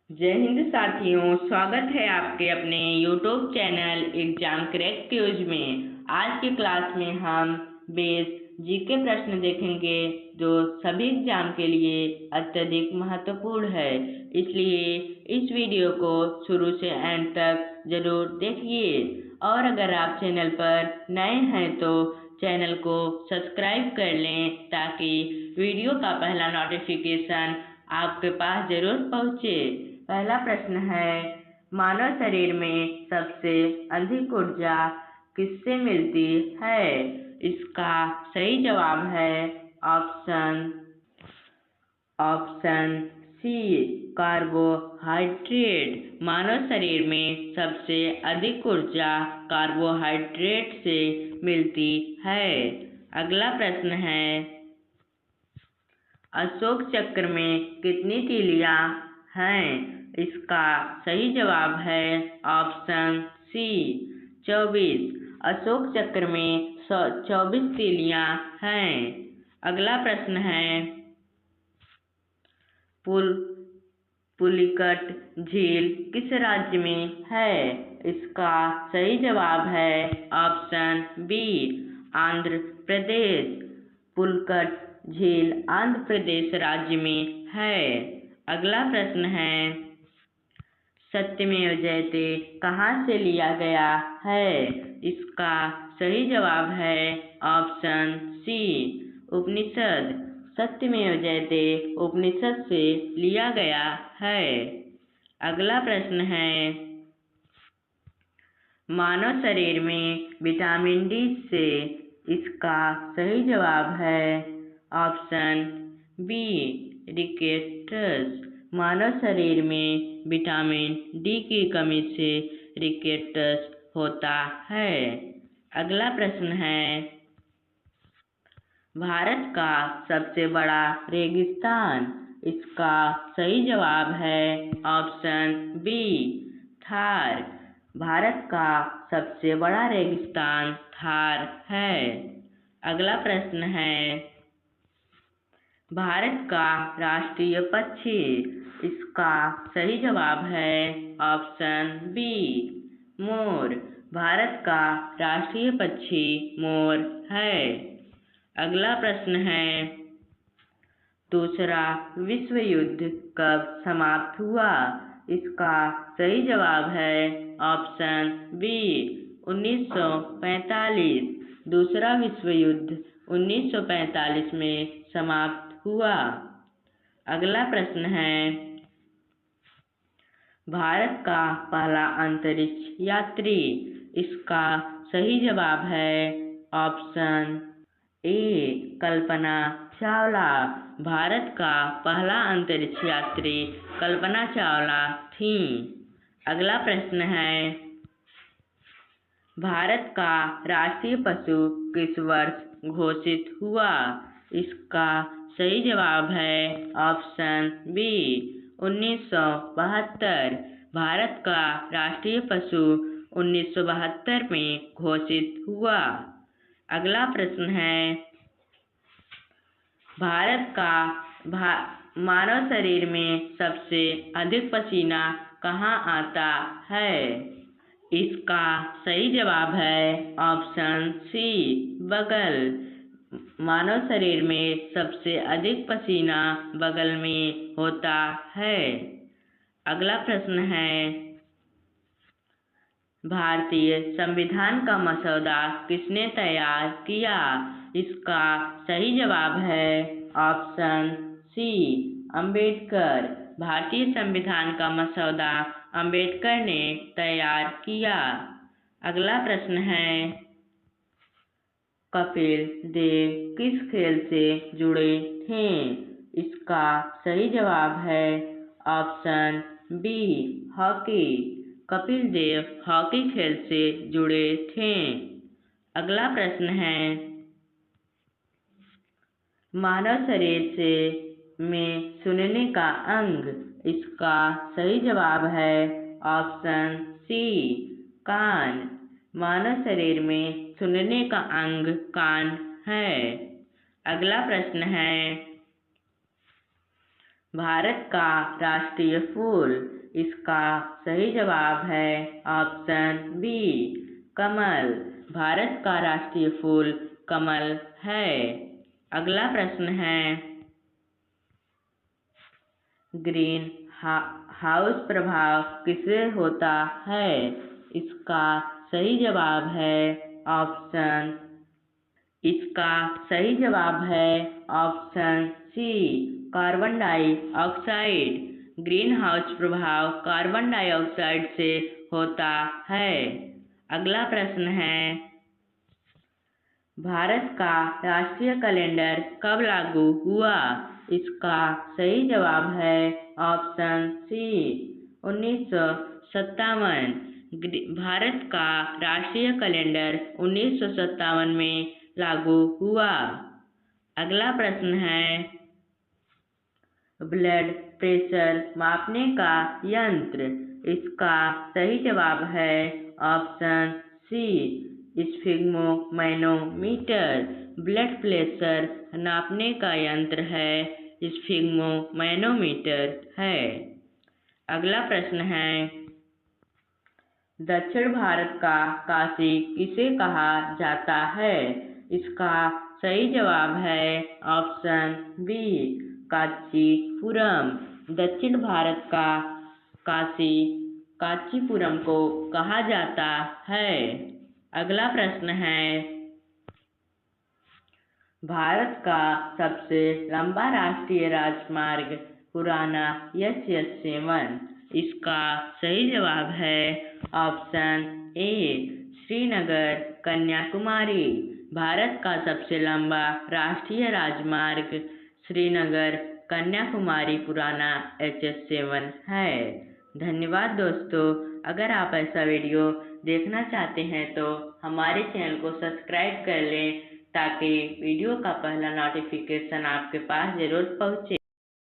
जय हिंद साथियों, स्वागत है आपके अपने YouTube channel exam crack quiz में। आज की क्लास में हम बेस जीके प्रश्न देखेंगे जो सभी एग्जाम के लिए अत्यधिक महत्वपूर्ण है, इसलिए इस वीडियो को शुरू से एंड तक जरूर देखिए। और अगर आप चैनल पर नए हैं तो चैनल को सब्सक्राइब कर लें ताकि वीडियो का पहला नोटिफिकेशन आपके पास जरूर पहुँचे। पहला प्रश्न है, मानव शरीर में सबसे अधिक ऊर्जा किससे मिलती है? इसका सही जवाब है ऑप्शन सी, कार्बोहाइड्रेट। मानव शरीर में सबसे अधिक ऊर्जा कार्बोहाइड्रेट से मिलती है। अगला प्रश्न है, अशोक चक्र में कितनी तीलियां हैं? इसका सही जवाब है ऑप्शन सी, 24। अशोक चक्र में 24 तीलियां हैं। अगला प्रश्न है, पुलिकट झील किस राज्य में है? इसका सही जवाब है ऑप्शन बी, आंध्र प्रदेश। पुलिकट झील आंध्र प्रदेश राज्य में है। अगला प्रश्न है, सत्यमेव जयते कहाँ से लिया गया है? इसका सही जवाब है ऑप्शन सी, उपनिषद। सत्यमेव जयते उपनिषद से लिया गया है। अगला प्रश्न है, मानव शरीर में विटामिन डी से। इसका सही जवाब है ऑप्शन बी, रिकेट्स। मानव शरीर में विटामिन डी की कमी से रिकेट्स होता है। अगला प्रश्न है, भारत का सबसे बड़ा रेगिस्तान। इसका सही जवाब है ऑप्शन बी, थार। भारत का सबसे बड़ा रेगिस्तान थार है। अगला प्रश्न है, भारत का राष्ट्रीय पक्षी। इसका सही जवाब है ऑप्शन बी, मोर। भारत का राष्ट्रीय पक्षी मोर है। अगला प्रश्न है, दूसरा विश्व युद्ध कब समाप्त हुआ? इसका सही जवाब है ऑप्शन बी, 1945। दूसरा विश्व युद्ध 1945 में समाप्त हुआ। अगला प्रश्न है, भारत का पहला अंतरिक्ष यात्री। इसका सही जवाब है ऑप्शन ए, कल्पना चावला। भारत का पहला अंतरिक्ष यात्री कल्पना चावला थी। अगला प्रश्न है, भारत का राष्ट्रीय पशु किस वर्ष घोषित हुआ? इसका सही जवाब है ऑप्शन बी, 1972। भारत का राष्ट्रीय पशु 1972 में घोषित हुआ। अगला प्रश्न है, भारत का मानव शरीर में सबसे अधिक पसीना कहाँ आता है? इसका सही जवाब है ऑप्शन सी, बगल। मानव शरीर में सबसे अधिक पसीना बगल में होता है। अगला प्रश्न है, भारतीय संविधान का मसौदा किसने तैयार किया? इसका सही जवाब है ऑप्शन सी, अंबेडकर। भारतीय संविधान का मसौदा अंबेडकर ने तैयार किया। अगला प्रश्न है, कपिल देव किस खेल से जुड़े थे? इसका सही जवाब है option B, hockey. Kapil Dev hockey खेल से जुड़े थे। अगला प्रश्न है, मानव शरीर से में सुनने का अंग। इसका सही जवाब है ऑप्शन सी, कान। मानव शरीर में सुनने का अंग कान है। अगला प्रश्न है, भारत का राष्ट्रीय फूल। इसका सही जवाब है ऑप्शन बी कमल। भारत का राष्ट्रीय फूल कमल है। अगला प्रश्न है ग्रीन हाउस प्रभाव किससे होता है? इसका सही जवाब है option C carbon dioxide. Green house प्रभाव कार्बन डाइऑक्साइड से होता है। अगला प्रश्न है भारत का राष्ट्रीय कैलेंडर कब लागू हुआ? इसका सही जवाब है ऑप्शन सी 1957। भारत का राष्ट्रीय कैलेंडर 1957 में लागू हुआ। अगला प्रश्न है ब्लड प्रेशर मापने का यंत्र। इसका सही जवाब है option C sphygmomanometer. Blood pressure नापने का यंत्र है स्फिग्मोमैनोमीटर है। अगला प्रश्न है दक्षिण भारत का काशी किसे कहा जाता है? इसका सही जवाब है ऑप्शन बी कांचीपुरम। दक्षिण भारत का काशी कांचीपुरम को कहा जाता है। अगला प्रश्न है भारत का सबसे लंबा राष्ट्रीय राजमार्ग पुराना SS7। इसका सही जवाब है ऑप्शन ए श्रीनगर कन्याकुमारी। भारत का सबसे लंबा राष्ट्रीय राजमार्ग श्रीनगर कन्याकुमारी पुराना SS7 है। धन्यवाद दोस्तों। अगर आप ऐसा वीडियो देखना चाहते हैं तो हमारे चैनल को सब्सक्राइब कर लें ताकि वीडियो का पहला नोटिफिकेशन आपके पास जरूर पहुंचे।